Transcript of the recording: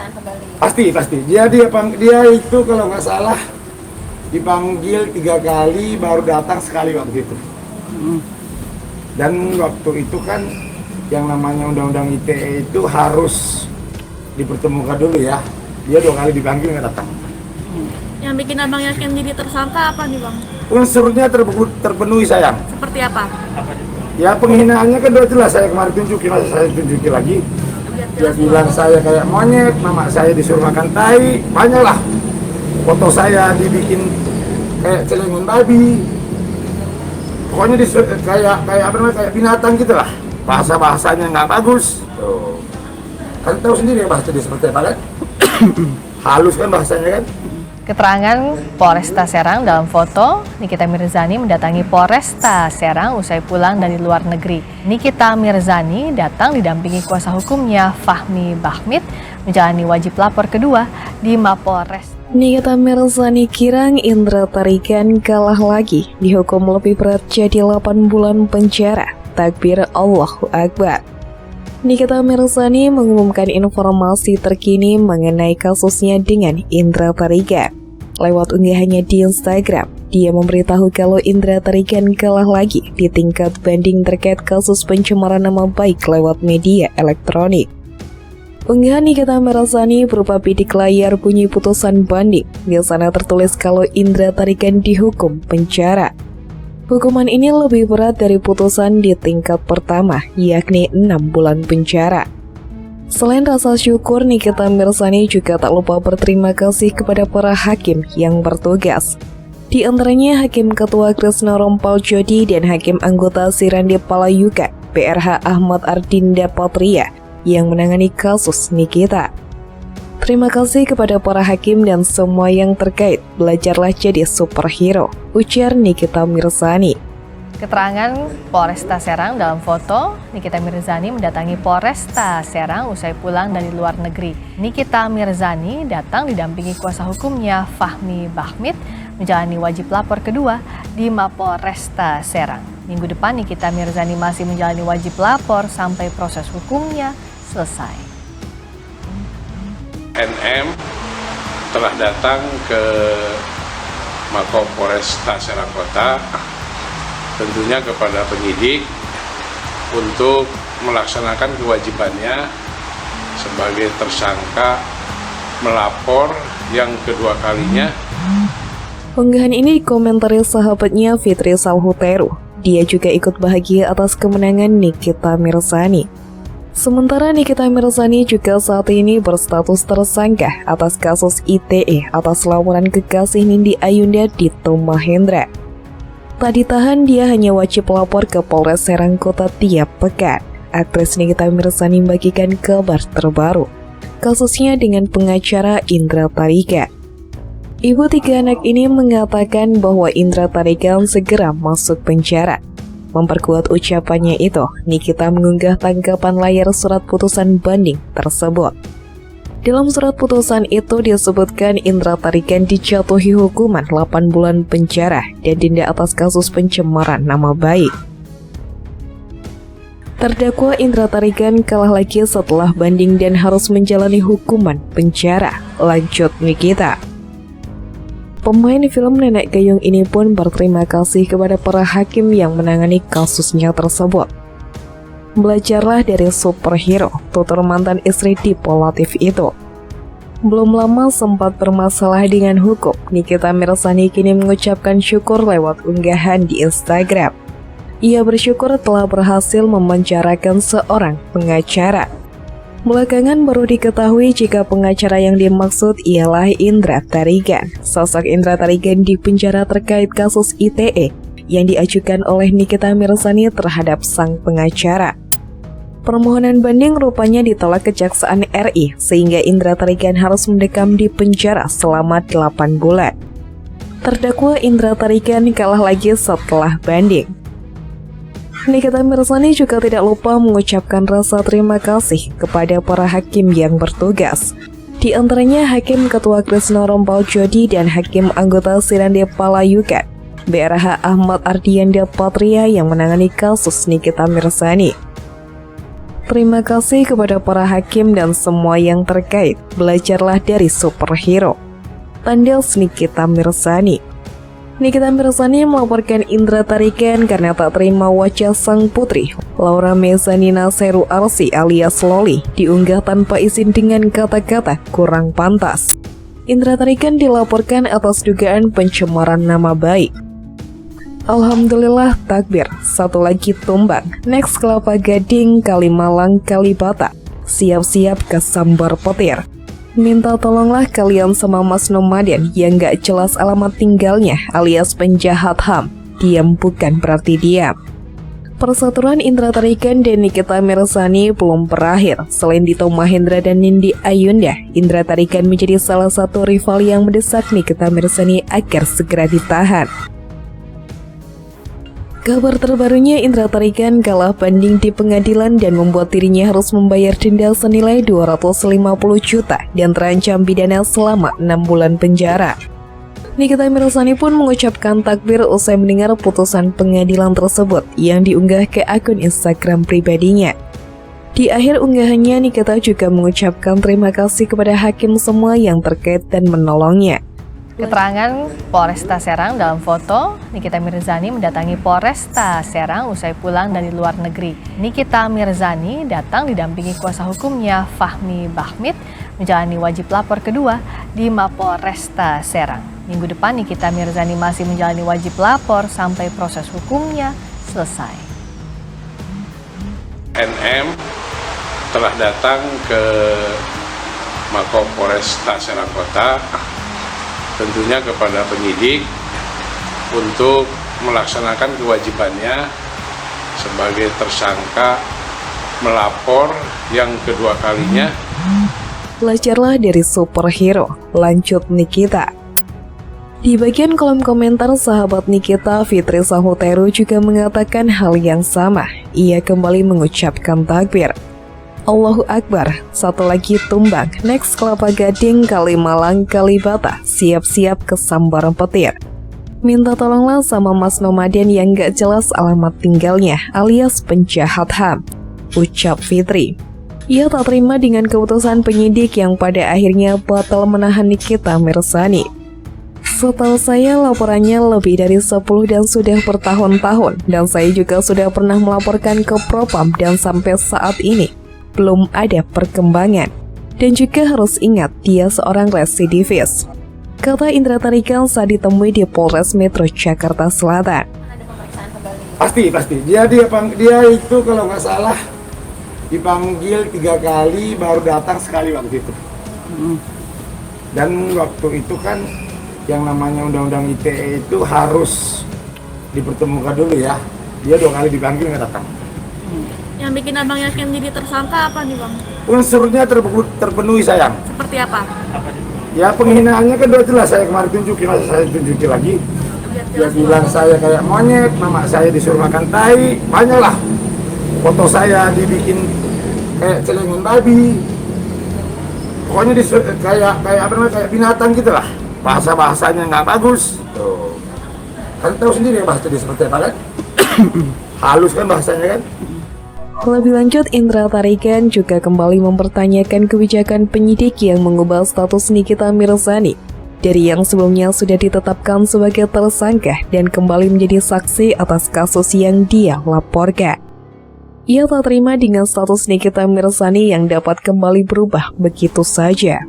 pemeriksaan kembali? Pasti. Dia itu kalau nggak salah dipanggil 3 kali, baru datang sekali waktu itu. Dan waktu itu kan yang namanya undang-undang ITE itu harus dipertemukan dulu ya. Dia 2 kali dipanggil nggak datang. Yang bikin abang yakin jadi tersangka apa nih bang? Unsurnya terpenuhi sayang. Seperti apa? Ya penghinaannya kan udah jelas, saya kemarin tunjukin, masa saya tunjukin lagi. Dia bilang saya kayak monyet, mama saya disuruh makan tai, banyak lah. Foto saya dibikin kayak celengan babi. Pokoknya kayak binatang gitu lah. Bahasanya nggak bagus. Tuh. Kan tahu sendiri ya bahasa dia seperti apa kan? Halus kan bahasanya kan? Keterangan Polresta Serang dalam foto, Nikita Mirzani mendatangi Polresta Serang usai pulang dari luar negeri. Nikita Mirzani datang didampingi kuasa hukumnya Fahmi Bahmid menjalani wajib lapor kedua di Mapolres. Nikita Mirzani Kirang Indra Tarigan kalah lagi, dihukum lebih berat jadi 8 bulan penjara. Takbir Allahu Akbar. Nikita Mirzani mengumumkan informasi terkini mengenai kasusnya dengan Indra Tarigan. Lewat unggahannya di Instagram, dia memberitahu kalau Indra Tarigan kalah lagi di tingkat banding terkait kasus pencemaran nama baik lewat media elektronik. Unggahan Nikita Mirzani berupa bidik layar bunyi putusan banding. Di sana tertulis kalau Indra Tarigan dihukum penjara. Hukuman ini lebih berat dari putusan di tingkat pertama, yakni 6 bulan penjara. Selain rasa syukur, Nikita Mirzani juga tak lupa berterima kasih kepada para hakim yang bertugas. Di antaranya Hakim Ketua Krisna Rompal Jodi dan Hakim Anggota Sirandi Palayuka, PRH Ahmad Ardinda Patria, yang menangani kasus Nikita. Terima kasih kepada para hakim dan semua yang terkait. Belajarlah jadi superhero, ujar Nikita Mirzani. Keterangan Polresta Serang dalam foto, Nikita Mirzani mendatangi Polresta Serang usai pulang dari luar negeri. Nikita Mirzani datang didampingi kuasa hukumnya Fahmi Bahmid menjalani wajib lapor kedua di Mapolresta Serang. Minggu depan Nikita Mirzani masih menjalani wajib lapor sampai proses hukumnya selesai. NM telah datang ke Mako Polresta Serang Kota, tentunya kepada penyidik untuk melaksanakan kewajibannya sebagai tersangka melapor yang kedua kalinya. Unggahan ini dikomentari sahabatnya Fitri Salhuteru. Dia juga ikut bahagia atas kemenangan Nikita Mirzani. Sementara Nikita Mirzani juga saat ini berstatus tersangka atas kasus ITE atas laporan kekasih Nindi Ayunda Dito Mahendra. Tak ditahan, dia hanya wajib lapor ke Polres Serang Kota tiap pekan. Aktris Nikita Mirzani membagikan kabar terbaru, kasusnya dengan pengacara Indra Tarigan. Ibu 3 anak ini mengatakan bahwa Indra Tarigan segera masuk penjara. Memperkuat ucapannya itu, Nikita mengunggah tanggapan layar surat putusan banding tersebut. Dalam surat putusan itu disebutkan Indra Tarigan dijatuhi hukuman 8 bulan penjara dan denda atas kasus pencemaran nama baik. Terdakwa Indra Tarigan kalah lagi setelah banding dan harus menjalani hukuman penjara. Lanjut Nikita. Pemain film Nenek Gayung ini pun berterima kasih kepada para hakim yang menangani kasusnya tersebut. Belajarlah dari superhero, tutur mantan istri Dipo Latif itu. Belum lama sempat bermasalah dengan hukum, Nikita Mirzani kini mengucapkan syukur lewat unggahan di Instagram. Ia bersyukur telah berhasil memenjarakan seorang pengacara. Belakangan baru diketahui jika pengacara yang dimaksud ialah Indra Tarigan. Sosok Indra Tarigan dipenjara terkait kasus ITE yang diajukan oleh Nikita Mirzani terhadap sang pengacara. Permohonan banding rupanya ditolak Kejaksaan RI sehingga Indra Tarigan harus mendekam di penjara selama 8 bulan. Terdakwa Indra Tarigan kalah lagi setelah banding. Nikita Mirzani juga tidak lupa mengucapkan rasa terima kasih kepada para hakim yang bertugas. Di antaranya Hakim Ketua Krisna Rompal Jodi dan Hakim Anggota Sirandi Palayukan, BRH Ahmad Ardinda Patria yang menangani kasus Nikita Mirzani. Terima kasih kepada para hakim dan semua yang terkait. Belajarlah dari superhero. Tanda Nikita Mirzani. Nikita Mirzani melaporkan Indra tarikan karena tak terima wajah sang putri Laura Mezzanina Seru Arsi alias Loli diunggah tanpa izin dengan kata-kata kurang pantas. Indra tarikan dilaporkan atas dugaan pencemaran nama baik. Alhamdulillah takbir, satu lagi tumbang. Next Kelapa Gading, Kalimalang, Kalibata. Siap-siap ke sambar petir. Minta tolonglah kalian sama Mas Nomaden yang gak jelas alamat tinggalnya alias penjahat HAM. Diam bukan berarti diam. Persatuan Indra Tarikan dan Nikita Mirzani belum berakhir. Selain Dito Mahendra dan Nindi Ayunda, Indra Tarikan menjadi salah satu rival yang mendesak Nikita Mirzani agar segera ditahan. Kabar terbarunya, Indra Tarikan kalah banding di pengadilan dan membuat dirinya harus membayar denda senilai 250 juta dan terancam pidana selama 6 bulan penjara. Nikita Mirzani pun mengucapkan takbir usai mendengar putusan pengadilan tersebut yang diunggah ke akun Instagram pribadinya. Di akhir unggahannya, Nikita juga mengucapkan terima kasih kepada hakim semua yang terkait dan menolongnya. Keterangan Polresta Serang dalam foto, Nikita Mirzani mendatangi Polresta Serang usai pulang dari luar negeri. Nikita Mirzani datang didampingi kuasa hukumnya Fahmi Bahmid menjalani wajib lapor kedua di Mapolresta Serang. Minggu depan Nikita Mirzani masih menjalani wajib lapor sampai proses hukumnya selesai. NM telah datang ke Mako Polresta Serang Kota, tentunya kepada penyidik untuk melaksanakan kewajibannya sebagai tersangka melapor yang kedua kalinya. Belajarlah dari superhero, lanjut Nikita. Di bagian kolom komentar, sahabat Nikita, Fitri Sahuteru juga mengatakan hal yang sama. Ia kembali mengucapkan takbir. Allahu Akbar, satu lagi tumbang. Next Kelapa Gading, Kalimalang, Kalibata. Siap-siap ke sambar petir. Minta tolonglah sama Mas Nomaden yang gak jelas alamat tinggalnya alias penjahat HAM, ucap Fitri. Ia tak terima dengan keputusan penyidik yang pada akhirnya batal menahan Nikita Mirzani. Setahu saya laporannya lebih dari 10 dan sudah bertahun-tahun, dan saya juga sudah pernah melaporkan ke Propam dan sampai saat ini belum ada perkembangan. Dan juga harus ingat dia seorang residivis, kata Indra Tarikan saat ditemui di Polres Metro Jakarta Selatan. Pasti. Dia itu kalau nggak salah dipanggil 3 kali, baru datang sekali waktu itu. Dan waktu itu kan yang namanya undang-undang ITE itu harus dipertemukan dulu ya. Dia 2 kali dipanggil nggak datang. Yang bikin abang yakin jadi tersangka apa nih bang? Unsurnya terpenuhi sayang. Seperti apa? Ya penghinaannya kan udah jelas, saya kemarin tunjukin, masa saya tunjukin lagi. Dia bilang saya kayak monyet, mama saya disuruh makan tai, banyak lah. Foto saya dibikin kayak celengan babi. Pokoknya kayak binatang gitu lah. Bahasanya nggak bagus. Tuh. Kan tahu sendiri bahasa dia seperti apa kan? Halus kan bahasanya kan? Lebih lanjut, Indra Tarikan juga kembali mempertanyakan kebijakan penyidik yang mengubah status Nikita Mirzani dari yang sebelumnya sudah ditetapkan sebagai tersangka dan kembali menjadi saksi atas kasus yang dia laporkan. Ia tak terima dengan status Nikita Mirzani yang dapat kembali berubah begitu saja.